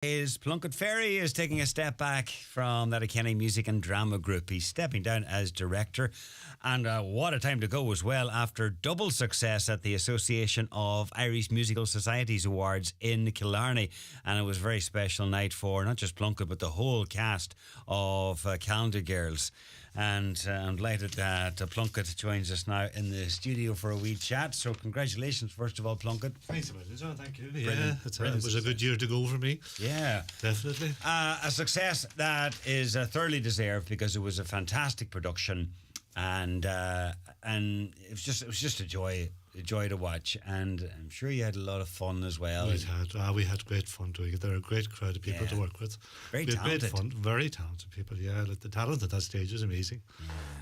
Is Plunkett Ferry is taking a step back from that Kenny Music and Drama Group. He's stepping down as director, and what a time to go as well after double success at the Association of Irish Musical Societies Awards in Killarney. And it was a very special night for not just Plunkett but the whole cast of Calendar Girls. And I'm delighted that Plunkett joins us now in the studio for a wee chat. So congratulations first of all, Plunkett. Thanks a million, John. Thank you. Brilliant. It was a good year to go for me. Yeah, definitely. A success that is thoroughly deserved because it was a fantastic production, and it was just a joy to watch. And I'm sure you had a lot of fun as well. We had great fun doing it. They're a great crowd of people to work with. Very we had talented. Great fun, very talented people. Yeah, like the talent at that stage was amazing,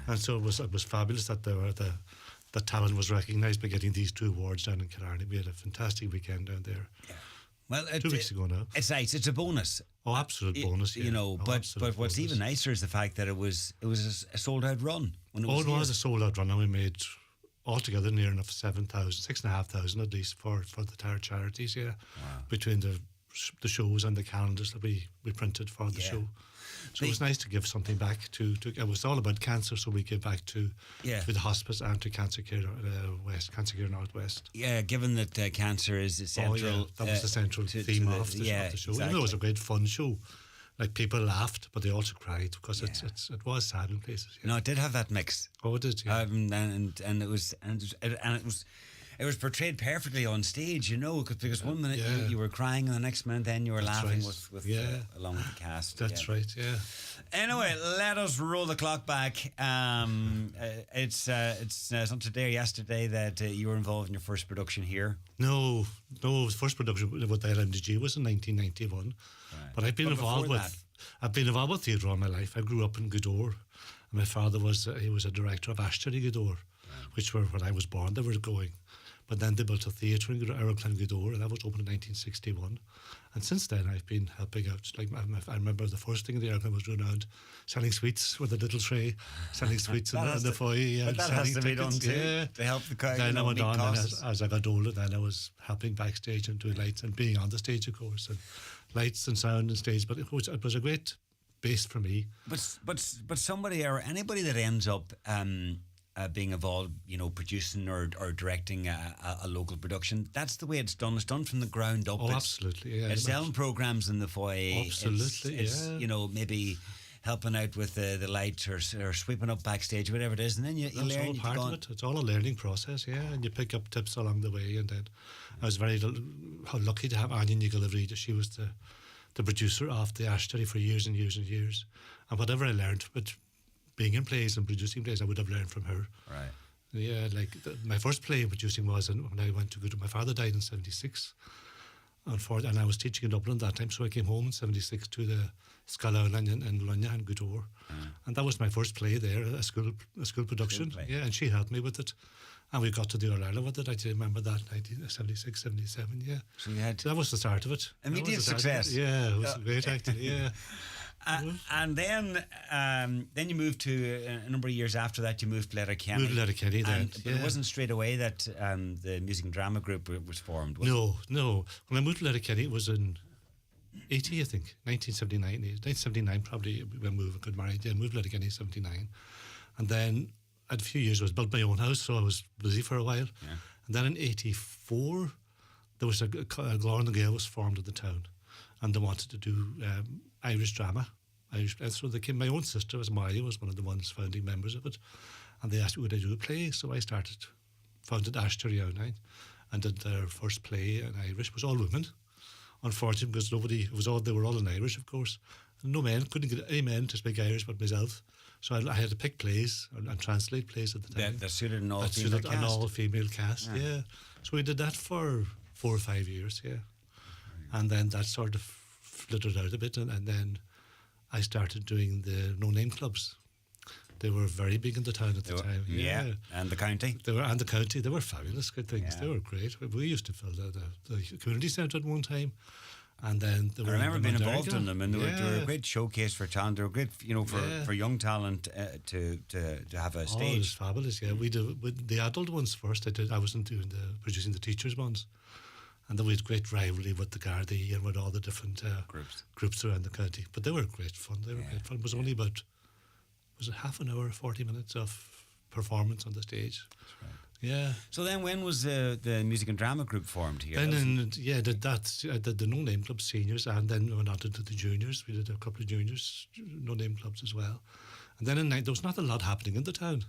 and so it was fabulous that the talent was recognised by getting these 2 awards down in Killarney. We had a fantastic weekend down there. Yeah. Well, 2 weeks ago now. It's nice. It's a bonus. Oh, absolute bonus. Yeah. You know, but what's bonus. even nicer is the fact that it was a sold out run. When it was a sold out run, and we made altogether near enough 6,500 at least for the entire charities. Yeah, wow. Between the shows and the calendars that we printed for the show. So it was nice to give something back to it was all about cancer, so we give back to the hospice and to Cancer Care Northwest. Yeah, given that cancer is the central. That was the central theme of the show. Exactly. Even though it was a great fun show, like people laughed, but they also cried because it was sad in places. Yeah. No, it did have that mix. Oh, it did. Yeah. And it was portrayed perfectly on stage, you know, because one minute you were crying, and the next minute then you were laughing with along with the cast. That's right. Yeah. Anyway, let us roll the clock back. It's not today or yesterday that you were involved in your first production here. No, the first production with the LMDG was in 1991. Right. But I've been involved with theatre all my life. I grew up in Gweedore, and my father was a director of Ashton Gweedore, which were when I was born. They were going. But then they built a theatre in Ireland, Gweedore, and that was opened in 1961. And since then, I've been helping out. Like I remember the first thing in the Ireland was going around selling sweets with a little tray, selling sweets in the foyer. Yeah, but that has to be done too, to help the crowd. Then I went on, and as I got older, then I was helping backstage and doing lights and being on the stage, of course, and lights and sound and stage. But it was a great base for me. But somebody or anybody that ends up being involved, you know, producing or directing a local production, that's the way it's done. It's done from the ground up. Oh, absolutely. Yeah, it's selling programs in the foyer. Absolutely. It's you know, maybe helping out with the lights or sweeping up backstage, whatever it is, and then you learn. All part of it. It's all a learning process, and you pick up tips along the way. And then I was very lucky to have Anya Nicola-Vrida. She was the producer of the Ashton for years and years and years. And whatever I learned, but being in plays and producing plays, I would have learned from her. Right. Yeah, like my first play in producing was when I went to go to, my father died in 76. And I was teaching in Dublin at that time, so I came home in 76 to the Scala in Lunya and Gweedore. And that was my first play there, a school production. Yeah, and she helped me with it. And we got to do Ireland with it. I remember that, 1976, 77, yeah. So that was the start of it. Immediate success. Yeah, it was great actually, yeah. And then you moved to, a number of years after that, you moved to Letterkenny. Moved to Letterkenny then, But it wasn't straight away that the Music and Drama Group was formed, was it? No. When I moved to Letterkenny, it was in 80, I think, 1979. 1979 probably, we moved, got married. Yeah, moved to Letterkenny in 79. And then I had a few years, I was built my own house, so I was busy for a while. Yeah. And then in 84, there was a Glór na Gael was formed in the town, and they wanted to do Irish drama. And so they came, my own sister, Maya, was one of the ones founding members of it, and they asked me would I do a play, so I founded Ashton United and did their first play in Irish. It was all women, unfortunately, because they were all in Irish, of course. And no men, couldn't get any men to speak Irish but myself. So I had to pick plays and translate plays at the time. That suited an all-female cast. Yeah. So we did that for 4 or 5 years, yeah. And then that sort of flittered out a bit, and then I started doing the no-name clubs. They were very big in the town at the time. Yeah, and the county. They were fabulous, good things. Yeah. They were great. We used to fill the community centre at one time. And then I remember being involved in them, and they were a great showcase for talent. They were great, you know, for young talent to have a stage. Oh, it was fabulous. Yeah, we did the adult ones first. I wasn't producing the teachers ones, And there was great rivalry with the Gardaí and with all the different groups around the county. But they were great fun. They were great fun. It was only about, was it half an hour, 40 minutes of performance on the stage? That's right. Yeah. So then when was the music and drama group formed here? Then I did the No Name Club seniors, and then went on to the juniors. We did a couple of juniors, No Name Clubs as well. And then there was not a lot happening in the town.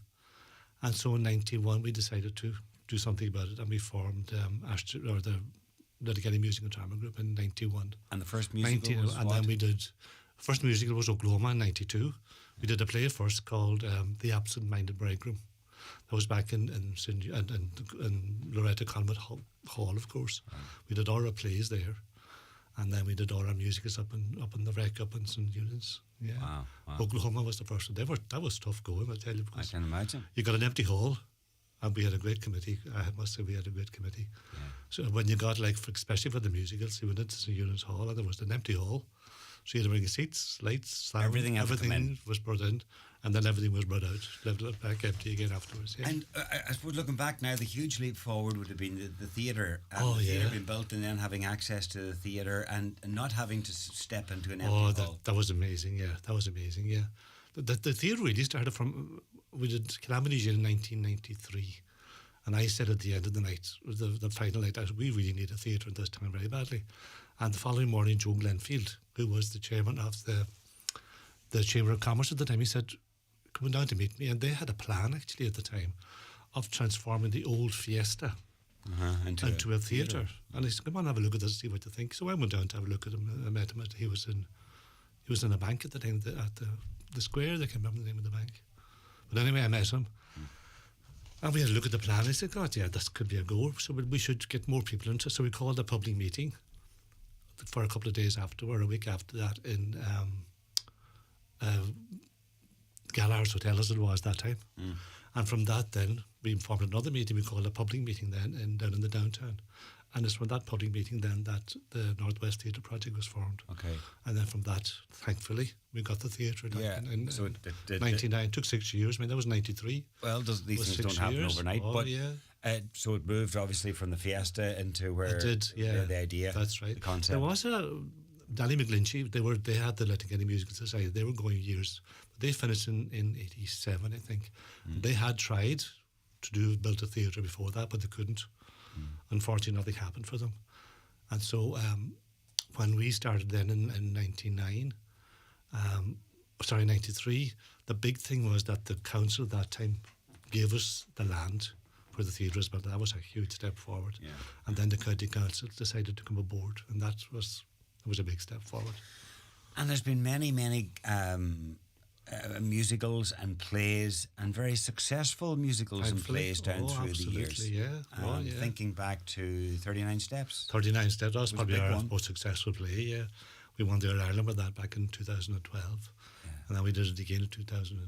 And so in 91 we decided to do something about it, and we formed the Letterkenny Music and Drama Group in 91. And the first musical was and what? then we did, first musical was Oklahoma in 92. We did a play first called The Absent Minded Bridegroom. That was back in Loretta Convent Hall, of course. Right. We did all our plays there, and then we did all our musicals up in the Wreck up in St. Eunice. Yeah. Wow. Oklahoma was the first one. That was tough going, I tell you. I can imagine. You got an empty hall, and we had a great committee. I must say we had a great committee. Yeah. So when you got, like, especially for the musicals, you went into St. Eunice Hall, and there was an empty hall. So you had to bring seats, lights, sound, everything was brought in, and then everything was brought out, left it back empty again afterwards. Yeah. And I suppose looking back now, the huge leap forward would have been the theatre. And the theatre being built and then having access to the theatre and not having to step into an empty hall. That was amazing, yeah. That was amazing, yeah. The theatre really started from, we did Calamity Jane in 1993. And I said at the end of the night, the final night, we really need a theatre at this time very badly. And the following morning, Joe Glenfield, who was the chairman of the Chamber of Commerce at the time, he said, come down to meet me. And they had a plan, actually, at the time, of transforming the old Fiesta into a theatre. And he said, come on, have a look at this, see what you think. So I went down to have a look at him. I met him. He was in a bank at the time, at the square. I can't remember the name of the bank. But anyway, I met him. And we had a look at the plan. I said, God, yeah, this could be a go. So we should get more people into it. So we called a public meeting for a couple of days after, or a week after that, in Gallar's Hotel, as it was that time. And from that then, we formed another meeting we called a public meeting then down in the downtown. And it's from that public meeting then that the Northwest Theatre Project was formed. Okay. And then from that, thankfully, we got the theatre in so 99. It took 6 years. I mean, that was 93. Well, these things don't happen overnight. But so it moved obviously from the Fiesta into where it did, yeah. The idea. That's right. The concept. There was Danny McGlinchey. They had the Letterkenny Musical Society. They were going years. But they finished in 87, I think. They had tried to build a theatre before that, but they couldn't. Unfortunately, nothing happened for them. And so when we started then in 93, the big thing was that the council at that time gave us the land where the theatre is built. That was a huge step forward. Yeah. And then the county council decided to come aboard, and it was a big step forward. And there's been many musicals and plays, and very successful musicals and plays down through the years. Yeah. Thinking back to 39 Steps. 39 Steps, that was probably our most successful play, yeah. We won the All-Ireland with that back in 2012. Yeah. And then we did it again in 2000, a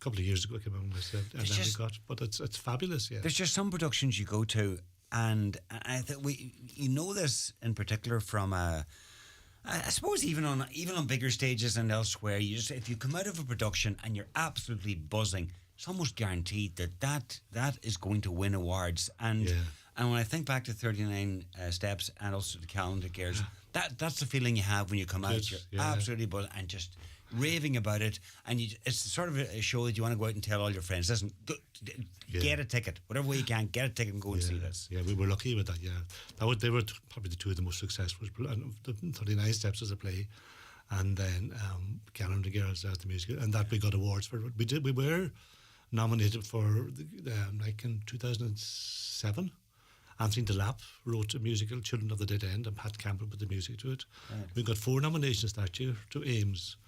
couple of years ago, I can't remember myself, and then we got, but it's fabulous, yeah. There's just some productions you go to, and I think you know this in particular from I suppose even on bigger stages and elsewhere, if you come out of a production and you're absolutely buzzing, it's almost guaranteed that is going to win awards. And when I think back to 39 Steps and also the Calendar Gears, that's the feeling you have when you come out. You're absolutely buzzing and just raving about it, and it's sort of a show that you want to go out and tell all your friends, listen, get a ticket, whatever way you can, get a ticket and go and see this. Yeah, we were lucky with that, they were probably the two of the most successful, and the 39 Steps as a play, and then Calendar Girls as the musical, and that we got awards for. We were nominated for, like in 2007, Anthony DeLapp wrote a musical, Children of the Dead End, and Pat Campbell put the music to it. Right. We got 4 nominations that year to Ames.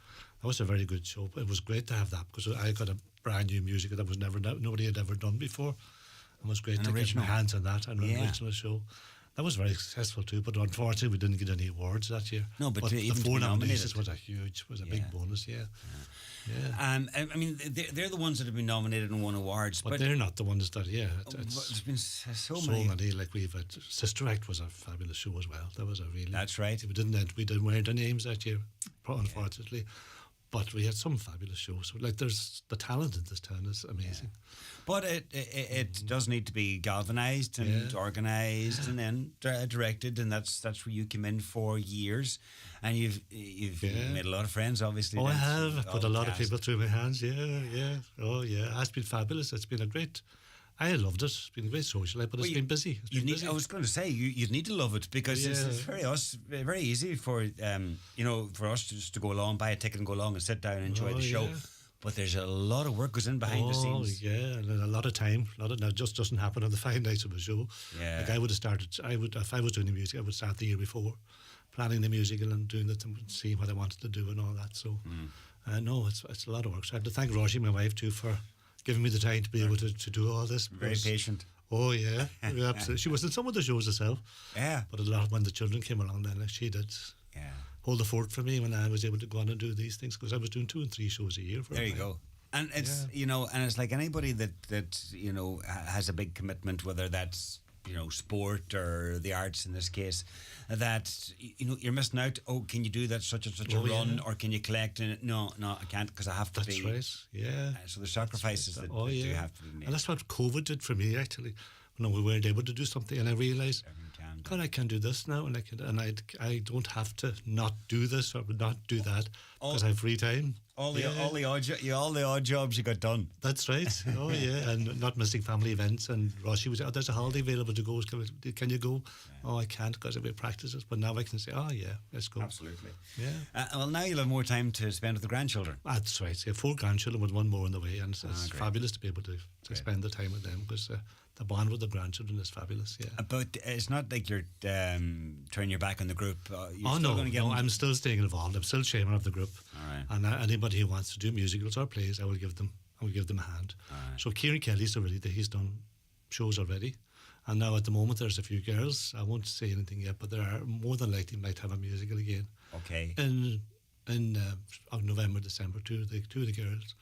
That was a very good show. It was great to have that, because I got a brand new musical that was nobody had ever done before. It was great to get my hands on that, and an original show. That was very successful too, but unfortunately we didn't get any awards that year. No, but the 4 nominations was a big bonus, I mean, they're the ones that have been nominated and won awards, but they're not the ones that. There's been so many. Like we've had Sister Act was a fabulous show as well. That was a really. That's right. We didn't wear the names that year, unfortunately. But we had some fabulous shows. Like, there's the talent in this town is amazing. But it does need to be galvanised and organised and then directed, and that's where you come in for years, and you've made a lot of friends, obviously. Oh, I have. I've put a lot of people through my hands. Yeah. Oh, yeah. It's been fabulous. It's been a great. I loved it. It's been a great social life, but it's been busy. I was going to say you'd need to love it, because it's very easy for for us just to go along, buy a ticket and go along and sit down and enjoy the show. But there's a lot of work goes in behind the scenes. Oh, yeah, and a lot of time. Now, it just doesn't happen on the 5 nights of a show. Yeah. Like, I would have started, if I was doing the music, I would start the year before, planning the musical and doing it and seeing what I wanted to do and all that. So, no, it's a lot of work. So I have to thank Roshi, my wife, too, for giving me the time to be able to do all this. Very patient. Oh, yeah. Absolutely. She was in some of the shows herself. Yeah. But a lot when the children came along, then she did. Yeah. Hold the fort for me when I was able to go on and do these things, because I was doing 2 and 3 shows a year. There you go. And it's and it's like anybody that has a big commitment, whether that's sport or the arts in this case, that you're missing out. Oh, can you do that such and such a run, or can you collect? And no, I can't, because I have to be. That's right. Yeah. So the sacrifices that do have to be made. And that's what COVID did for me, actually. When we weren't able to do something, and I realised, God, I can do this now, and I don't have to not do this or not do that, because I have free time. All the odd jobs you got done. That's right. Oh, yeah. And not missing family events. And Roshi was, there's a holiday available to go. Can you go? Yeah. Oh, I can't, because I've got practices. But now I can say, oh, yeah, let's go. Absolutely. Yeah. Well, now you'll have more time to spend with the grandchildren. That's right. So 4 grandchildren with 1 more on the way. And it's fabulous to be able to spend the time with them, because the bond with the grandchildren is fabulous. Yeah. But it's not like you're turning your back on the group. No, I'm still staying involved. I'm still chairman of the group. All right. And anybody who wants to do musicals or plays, I will give them a hand. Right. So Kieran Kelly's he's done shows already, and now at the moment there's a few girls. I won't say anything yet, but there are more than likely might have a musical again. Okay. In November, December, two of the girls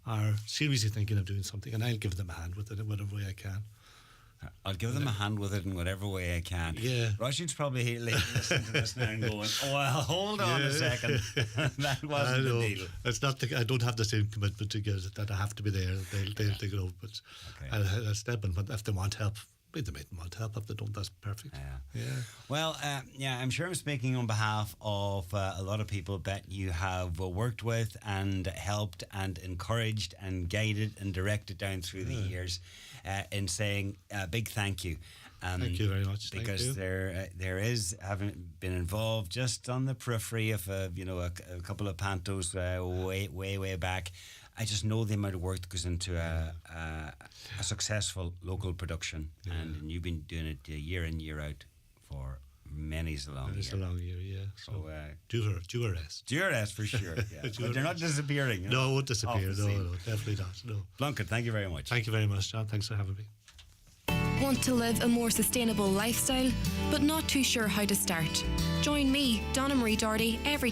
are seriously thinking of doing something, and I'll give them a hand with it in whatever way I can. I'll give them a hand with it in whatever way I can. Yeah. Russian's probably listening to this now and going, oh, well, hold on a second. That wasn't the deal. It's not I don't have the same commitment to get it, that I have to be there. They'll go. But I'll step in. But if they want help, they might want help. If they don't, that's perfect. Yeah. Well, I'm sure I'm speaking on behalf of a lot of people that you have worked with and helped and encouraged and guided and directed down through the years, in saying a big thank you. Thank you very much. Because there is, having been involved just on the periphery of a couple of pantos way back, I just know the amount of work that goes into a successful local production, and you've been doing it year in, year out for many's a long year. It's a long year, yeah. So due a rest. Due a rest for sure. Yeah. But they're not disappearing. No, it won't disappear. No, definitely not. No. Blunkett, thank you very much. Thank you very much, John. Thanks for having me. Want to live a more sustainable lifestyle, but not too sure how to start? Join me, Donna Marie Doherty, every